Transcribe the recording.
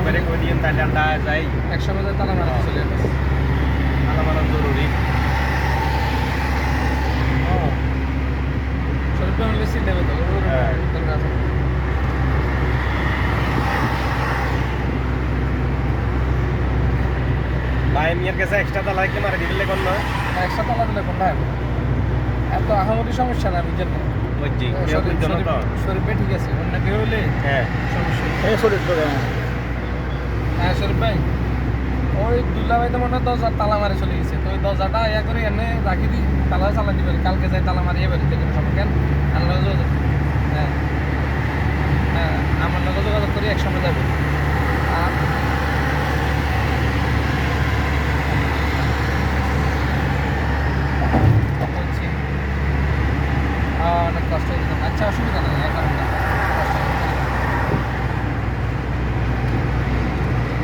বাইরে করে দিন তাহলে আমরা যাই। একশো মধ্যে তালা মারা চলে যাবে। তালা মারা জরুরি। শরীফ ভাই বেশি দেবে তো হ্যাঁ। ভাই মিয়ার কাছে এক্সট্রা তালা কি মারা দিলে কোন নয়? একশো তালা দিলে কোনটা হবে? এত আহামরি সমস্যা না বুঝছেন না। বুঝছি কেউ বুঝছো না তো। শরীফ ভাই ঠিক আছে, অন্য কেউ হলে হ্যাঁ সমস্যা। এই শরীর তো হ্যাঁ শরীফ ভাই, ওই দুল্লা ভাই তো মনে হয় দরজার তালা মারে চলে গেছে, তো ওই দরজাটা ইয়া করে এনে রাখি দিই, তালা চালা দিবে, কালকে যাই তালা মারিয়ে বেরোতে কোনো সময় কেন আল্লাহ। হ্যাঁ হ্যাঁ, আমার লোক যোগাযোগ করি একসঙ্গে যাবে।